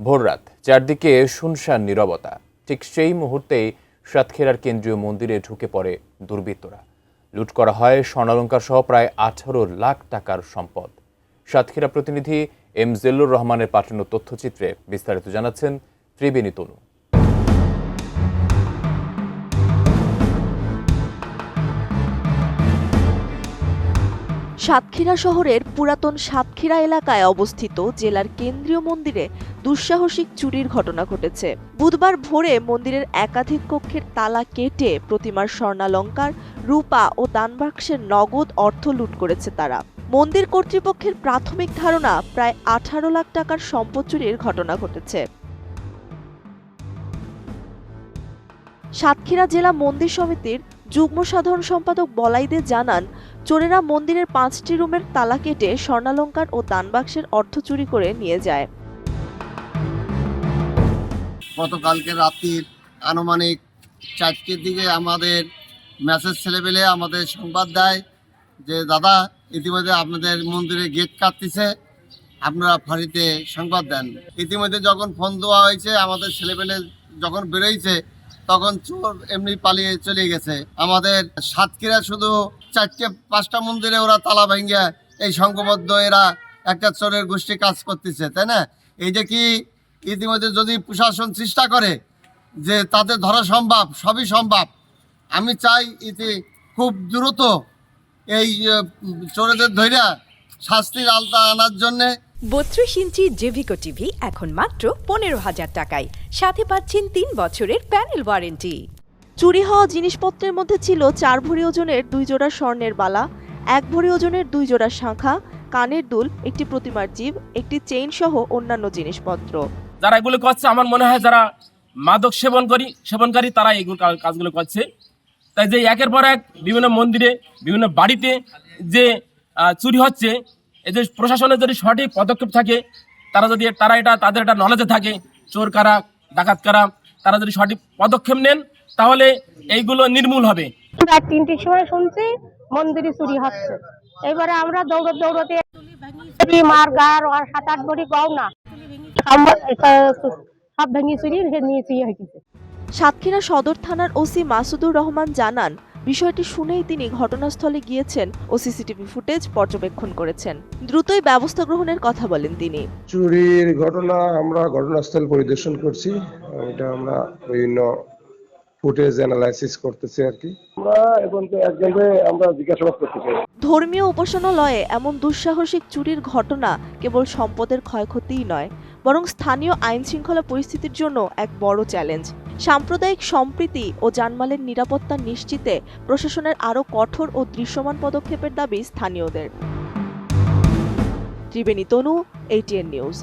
ভোররাত, চারদিকে শুনশান নীরবতা। ঠিক সেই মুহূর্তেই সাতক্ষীরার কেন্দ্রীয় মন্দিরে ঢুকে পড়ে দুর্বৃত্তরা। লুট করা হয় স্বর্ণালংকার সহ প্রায় 18 লাখ টাকার সম্পদ। সাতক্ষীরা প্রতিনিধি এম জেল্লুর রহমানের পাঠানো তথ্যচিত্রে বিস্তারিত জানাচ্ছেন ত্রিবেণী তনু। সাতক্ষীরা শহরের পুরাতন সাতক্ষীরা এলাকায় অবস্থিত জেলার কেন্দ্রীয় মন্দিরে দুঃসাহসিক চুরির ঘটনা ঘটেছে। বুধবার ভোরে মন্দিরের একাধিক কক্ষের তালা কেটে প্রতিমার স্বর্ণালংকার, রূপা ও দানবাক্সের নগদ অর্থ লুট করেছে তারা। মন্দির কর্তৃপক্ষের প্রাথমিক ধারণা প্রায় 18 লাখ টাকার সম্পদ চুরির ঘটনা ঘটেছে। সাতক্ষীরা জেলা মন্দির সমিতির যুগ্ম সাধারণ সম্পাদক বলাই দে জানান, চোরেরা মন্দিরের 5টি রুমের তালা কেটে স্বর্ণালংকার ও দানবাক্সের অর্থ চুরি করে নিয়ে যায়। গতকালকে রাত্রির আনুমানিক 4টের দিকে আমাদের মেসেজ ছেলেপেলে আমাদের সংবাদ দেয় যে দাদা ইতিমধ্যে আপনাদের মন্দিরে গেট কাটতেছে, আপনারা ফাঁড়িতে সংবাদ দেন। ইতিমধ্যে যখন ফোন দেওয়া হয়েছে, আমাদের ছেলেপেলে যখন বেরোইছে তখন চোর এমনি পালিয়ে চলে গেছে। আমাদের সাতক্ষীরা শুধু 4-5টা মন্দিরে ওরা তালা ভেঙে এই সংঘবদ্ধ এরা একটা চোরের গোষ্ঠী কাজ করতেছে, তাই না? এইটা কি ইতিমধ্যে যদি প্রশাসন চেষ্টা করে যে তাদের ধরা সম্ভব, সবই সম্ভব। আমি চাই এতে খুব দ্রুত এই চোরেদের ধৈর্য শাস্তির আওতা আনার জন্যে। 32 ইঞ্চি জেভিকো টিভি এখন মাত্র 15,000 টাকায়, সাথে পাচ্ছেন 3 বছরের প্যানেল ওয়ারেন্টি। চুরি হওয়া জিনিসপত্রের মধ্যে ছিল 4 ভরি ওজনের 2 জোড়া স্বর্ণের বালা, 1 ভরি ওজনের 2 জোড়া শাঁখা, কানের দুল, একটি প্রতিমার জিভ, একটি চেইন সহ অন্যান্য জিনিসপত্র। যারা এগুলো করছে আমার মনে হয় যারা মাদক সেবনকারী তারা এগুলো কাজগুলো করছে। তাই যে একের পর এক বিভিন্ন মন্দিরে, বিভিন্ন বাড়িতে যে চুরি হচ্ছে, এই যে প্রশাসনের যদি সঠিক পদক্ষেপ থাকে, তাদের এটা নলেজে থাকে, চোর কারা, ডাকাত কারা, তারা যদি সঠিক পদক্ষেপ নেন তাহলে এইগুলো নির্মূল হবে। রাত 3টের সময় শুনছি মন্দিরে চুরি হচ্ছে। এবারে আমরা দৌড়তে মার গার আর 7-8 ভরি গহনা সব ভেঙে চুরি নিয়েছি। সাতক্ষীরা সদর থানার ওসি মাসুদুর রহমান জানান, বিষয়টি শুনেই তিনি ঘটনাস্থলে গিয়েছেন ও সিসিটিভি ফুটেজ পর্যবেক্ষণ করেছেন। দ্রুতই ব্যবস্থা গ্রহণের কথা বলেন তিনি। চুরির ঘটনা আমরা ঘটনাস্থল পরিদর্শন করছি, এটা আমরা বিভিন্ন ফুটেজ অ্যানালাইসিস করতেছি আর কি। আমরা এখন তো একজনকে আমরা জিজ্ঞাসাবাদ করতেছি। ধর্মীয় উপাসনালয়ে এমন দুঃসাহসিক চুরির ঘটনা কেবল সম্পদের ক্ষয়ক্ষতিই নয়, বরং স্থানীয় আইন শৃঙ্খলা পরিস্থিতির জন্য এক বড় চ্যালেঞ্জ। সাম্প্রদায়িক সম্প্রীতি ও জানমালের নিরাপত্তা নিশ্চিতে প্রশাসনের আরও কঠোর ও দৃশ্যমান পদক্ষেপের দাবি স্থানীয়দের। ত্রিবেণী তনু, ATN নিউজ।